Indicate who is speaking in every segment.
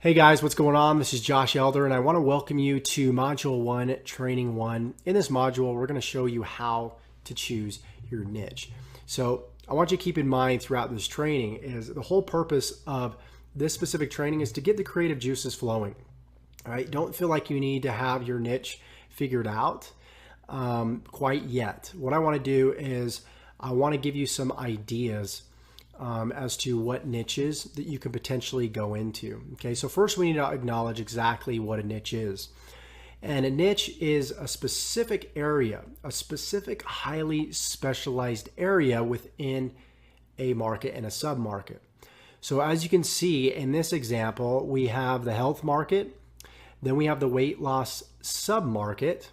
Speaker 1: Hey guys, what's going on? This is Josh Elder, and I want to welcome you to Module 1, Training 1. In this module, we're going to show you how to choose your niche. So I want you to keep in mind throughout this training is the whole purpose of this specific training is to get the creative juices flowing. All right, don't feel like you need to have your niche figured out quite yet. What I want to do is I want to give you some ideas as to what niches that you could potentially go into. Okay, so first we need to acknowledge exactly what a niche is. And a niche is a specific area, a specific highly specialized area within a market and a sub-market. So as you can see in this example, we have the health market, then we have the weight loss sub-market,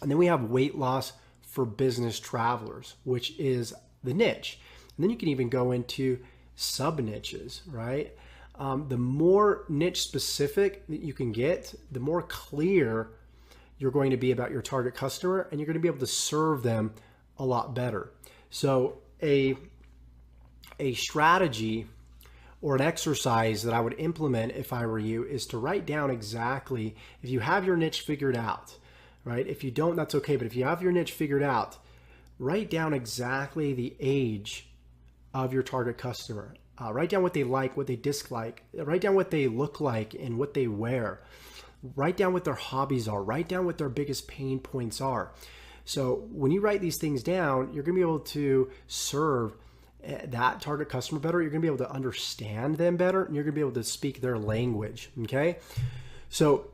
Speaker 1: and then we have weight loss for business travelers, which is the niche. And then you can even go into sub niches, right? The more niche specific that you can get, the more clear you're going to be about your target customer, and you're going to be able to serve them a lot better. So a strategy or an exercise that I would implement if I were you is to write down exactly, if you have your niche figured out, right? If you don't, that's okay. But if you have your niche figured out, write down exactly the age of your target customer. Write down what they like, what they dislike. Write down what they look like and what they wear. Write down what their hobbies are. Write down what their biggest pain points are. So when you write these things down, you're going to be able to serve that target customer better. You're going to be able to understand them better, and you're going to be able to speak their language. Okay. So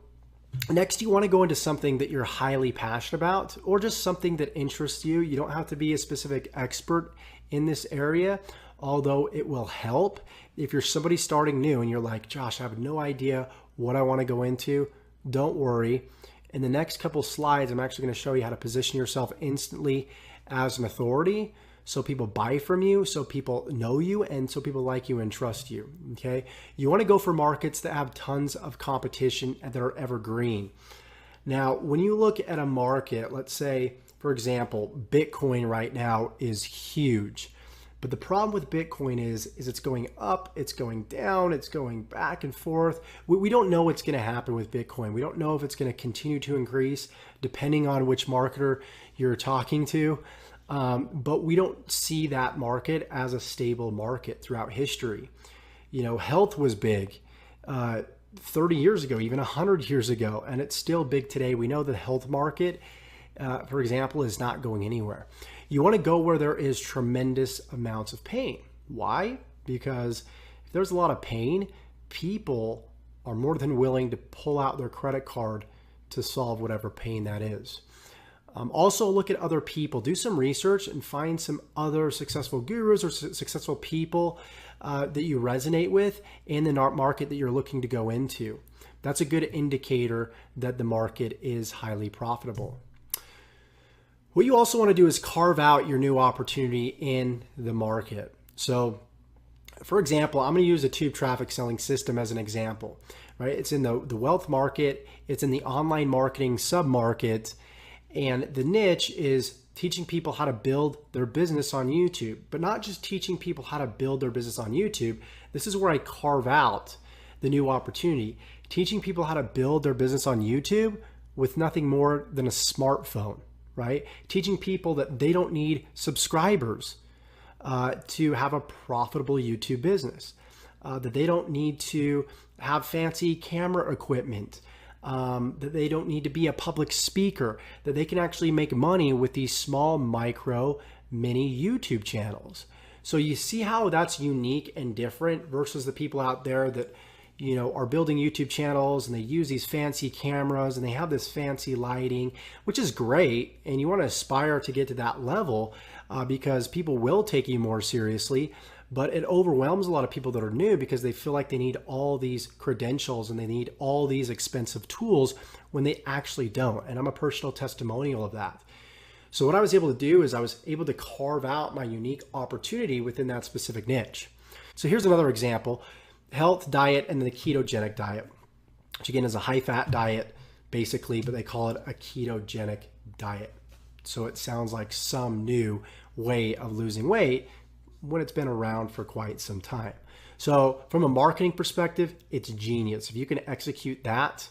Speaker 1: next, you want to go into something that you're highly passionate about, or just something that interests you. You don't have to be a specific expert in this area, although it will help. If you're somebody starting new and you're like, Josh, I have no idea what I want to go into, don't worry. In the next couple slides, I'm actually going to show you how to position yourself instantly as an authority, so people buy from you, so people know you, and so people like you and trust you. Okay, you want to go for markets that have tons of competition and that are evergreen. Now, when you look at a market, let's say, for example, Bitcoin right now is huge. But the problem with Bitcoin is it's going up, it's going down, it's going back and forth. We don't know what's going to happen with Bitcoin. We don't know if it's going to continue to increase depending on which marketer you're talking to. But we don't see that market as a stable market throughout history. You know, health was big 30 years ago, even 100 years ago, and it's still big today. We know the health market, for example, is not going anywhere. You want to go where there is tremendous amounts of pain. Why? Because if there's a lot of pain, people are more than willing to pull out their credit card to solve whatever pain that is. Also look at other people, do some research and find some other successful gurus or successful people that you resonate with in the market that you're looking to go into. That's a good indicator that the market is highly profitable. What you also want to do is carve out your new opportunity in the market. So for example, I'm going to use a tube traffic selling system as an example, right? It's in the wealth market, it's in the online marketing sub-market, and the niche is teaching people how to build their business on YouTube, but not just teaching people how to build their business on YouTube. This is where I carve out the new opportunity, teaching people how to build their business on YouTube with nothing more than a smartphone, right? Teaching people that they don't need subscribers to have a profitable YouTube business, that they don't need to have fancy camera equipment, that they don't need to be a public speaker, that they can actually make money with these small micro mini YouTube channels. So you see how that's unique and different versus the people out there that, you know, are building YouTube channels and they use these fancy cameras and they have this fancy lighting, which is great. And you want to aspire to get to that level because people will take you more seriously. But it overwhelms a lot of people that are new because they feel like they need all these credentials and they need all these expensive tools when they actually don't. And I'm a personal testimonial of that. So what I was able to do is I was able to carve out my unique opportunity within that specific niche. So here's another example: health, diet, and the ketogenic diet, which again is a high-fat diet basically, but they call it a ketogenic diet. So it sounds like some new way of losing weight when it's been around for quite some time. So from a marketing perspective, it's genius. If you can execute that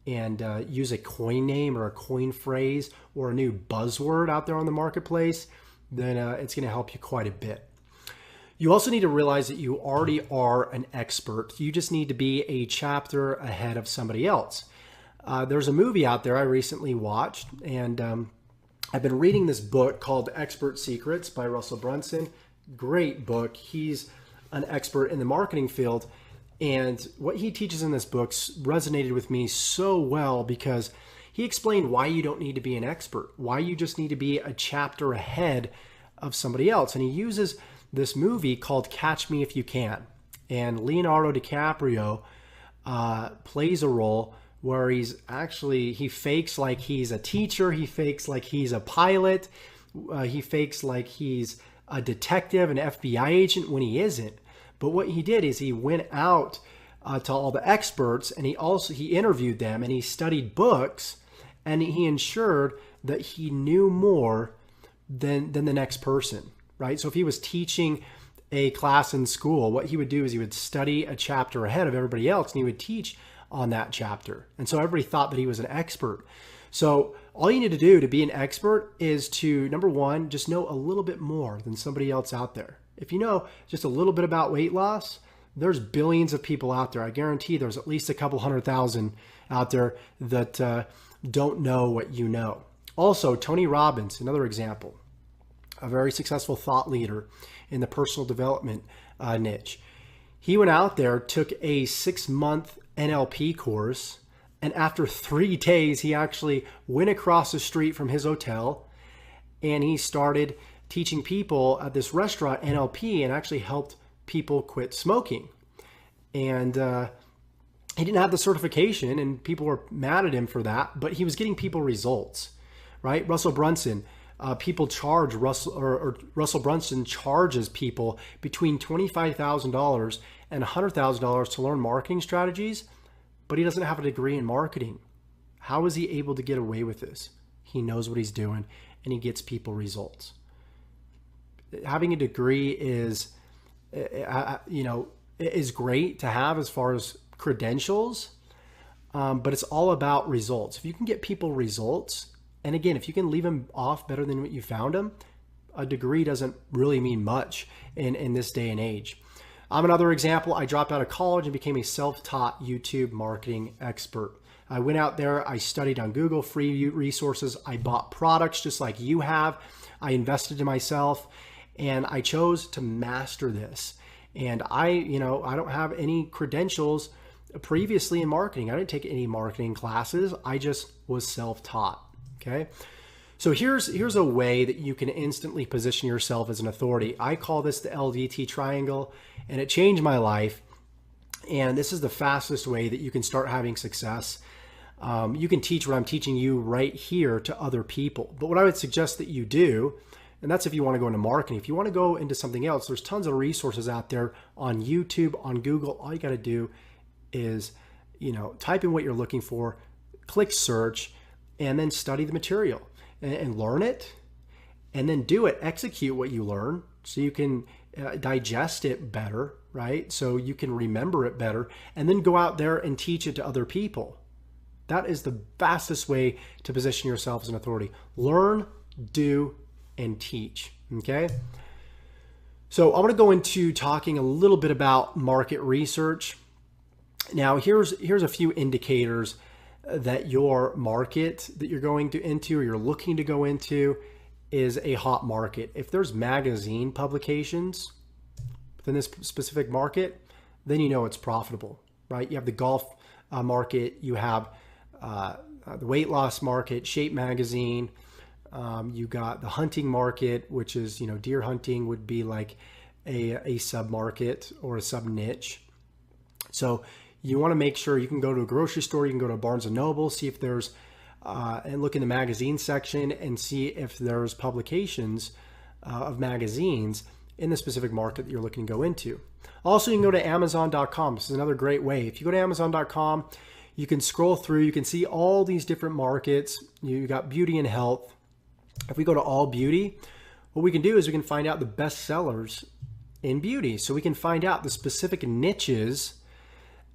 Speaker 1: and use a coin name or a coin phrase or a new buzzword out there on the marketplace, then it's going to help you quite a bit. You also need to realize that you already are an expert. You just need to be a chapter ahead of somebody else. There's a movie out there I recently watched, and I've been reading this book called Expert Secrets by Russell Brunson. Great book. He's an expert in the marketing field, and what he teaches in this book resonated with me so well because he explained why you don't need to be an expert, why you just need to be a chapter ahead of somebody else. And he uses this movie called Catch Me If You Can. And Leonardo DiCaprio plays a role where he fakes like he's a teacher, he fakes like he's a pilot, he fakes like he's a detective, an FBI agent when he isn't. But what he did is he went out to all the experts, and he interviewed them, and he studied books, and he ensured that he knew more than the next person, right? So if he was teaching a class in school, what he would do is he would study a chapter ahead of everybody else, and he would teach on that chapter. And so everybody thought that he was an expert. So all you need to do to be an expert is to, number one, just know a little bit more than somebody else out there. If you know just a little bit about weight loss, there's billions of people out there. I guarantee there's at least a couple 100,000 out there that don't know what you know. Also, Tony Robbins, another example, a very successful thought leader in the personal development niche. He went out there, took a 6-month NLP course, and after 3 days, he actually went across the street from his hotel and he started teaching people at this restaurant NLP and actually helped people quit smoking. And he didn't have the certification and people were mad at him for that, but he was getting people results, right? Russell Brunson, Russell Brunson charges people between $25,000 and $100,000 to learn marketing strategies, but he doesn't have a degree in marketing. How is he able to get away with this? He knows what he's doing and he gets people results. Having a degree is great to have as far as credentials, but it's all about results. If you can get people results, and again, if you can leave them off better than what you found them, a degree doesn't really mean much in this day and age. I'm another example. I dropped out of college and became a self-taught YouTube marketing expert. I went out there, I studied on Google, free resources. I bought products just like you have. I invested in myself and I chose to master this. And I don't have any credentials previously in marketing. I didn't take any marketing classes. I just was self-taught. Okay. So here's a way that you can instantly position yourself as an authority. I call this the LDT triangle, and it changed my life. And this is the fastest way that you can start having success. You can teach what I'm teaching you right here to other people. But what I would suggest that you do, and that's if you want to go into marketing. If you want to go into something else, there's tons of resources out there on YouTube, on Google. All you got to do is, type in what you're looking for, click search, and then study the material and learn it, and then do it. Execute what you learn so you can digest it better, right? So you can remember it better, and then go out there and teach it to other people. That is the fastest way to position yourself as an authority. Learn, do, and teach. Okay. So I'm going to go into talking a little bit about market research. Now, here's a few indicators that your market that you're going into or you're looking to go into is a hot market. If there's magazine publications within this specific market, then you know it's profitable, right? You have the golf market, you have the weight loss market, Shape Magazine, you got the hunting market, which is, deer hunting would be like a sub market or a sub niche. So you want to make sure you can go to a grocery store, you can go to Barnes & Noble, see if there's, and look in the magazine section and see if there's publications of magazines in the specific market that you're looking to go into. Also, you can go to Amazon.com. This is another great way. If you go to Amazon.com, you can scroll through, you can see all these different markets. You got beauty and health. If we go to all beauty, what we can do is we can find out the best sellers in beauty. So we can find out the specific niches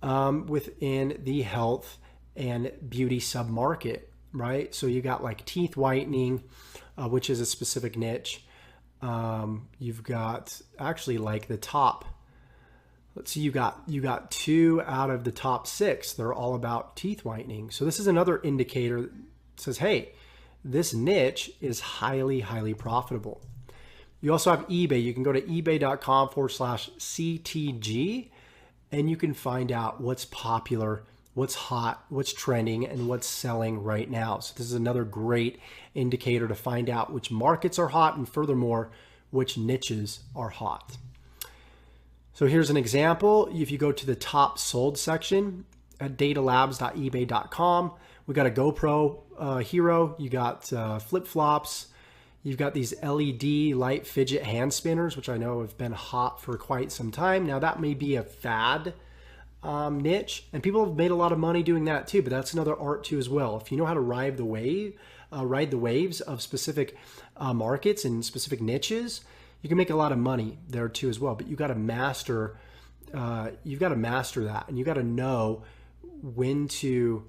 Speaker 1: within the health and beauty submarket, right? So you got like teeth whitening, which is a specific niche. You've got actually like the top. Let's see, you got 2 out of the top 6. They're all about teeth whitening. So this is another indicator that says, hey, this niche is highly, highly profitable. You also have eBay. You can go to ebay.com/CTG and you can find out what's popular, what's hot, what's trending, and what's selling right now. So this is another great indicator to find out which markets are hot and furthermore, which niches are hot. So here's an example. If you go to the top sold section at datalabs.ebay.com, we got a GoPro Hero, you got flip-flops, you've got these LED light fidget hand spinners, which I know have been hot for quite some time. Now that may be a fad niche, and people have made a lot of money doing that too, but that's another art too as well. If you know how to ride the waves of specific markets and specific niches, you can make a lot of money there too as well. But you've got to master that, and you got to know when to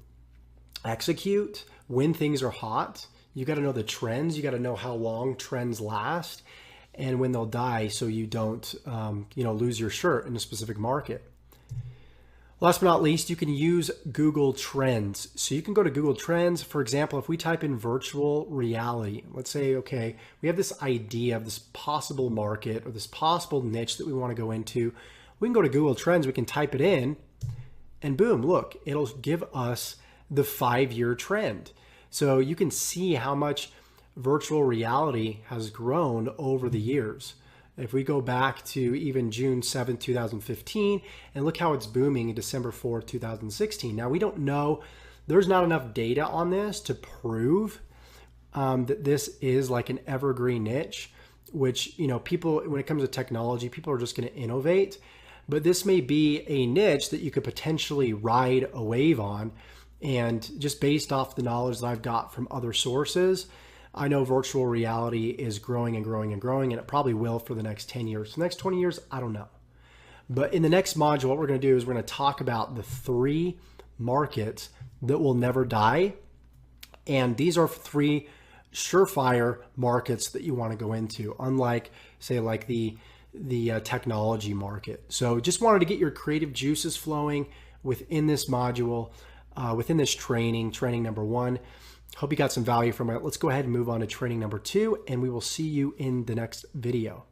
Speaker 1: execute, when things are hot. You got to know the trends. You got to know how long trends last and when they'll die, so you don't lose your shirt in a specific market. Last but not least, you can use Google Trends. So you can go to Google Trends. For example, if we type in virtual reality, let's say, okay, we have this idea of this possible market or this possible niche that we want to go into. We can go to Google Trends, we can type it in, and boom, look, it'll give us the 5-year trend. So you can see how much virtual reality has grown over the years. If we go back to even June 7th, 2015, and look how it's booming in December 4th, 2016. Now, we don't know, there's not enough data on this to prove that this is like an evergreen niche, which, people, when it comes to technology, people are just going to innovate. But this may be a niche that you could potentially ride a wave on. And just based off the knowledge that I've got from other sources, I know virtual reality is growing and growing and growing, and it probably will for the next 10 years. The next 20 years, I don't know. But in the next module, what we're going to do is we're going to talk about the 3 markets that will never die. And these are 3 surefire markets that you want to go into, unlike, say, like the technology market. So just wanted to get your creative juices flowing within this module, within this training number 1. Hope you got some value from it. Let's go ahead and move on to training number 2, and we will see you in the next video.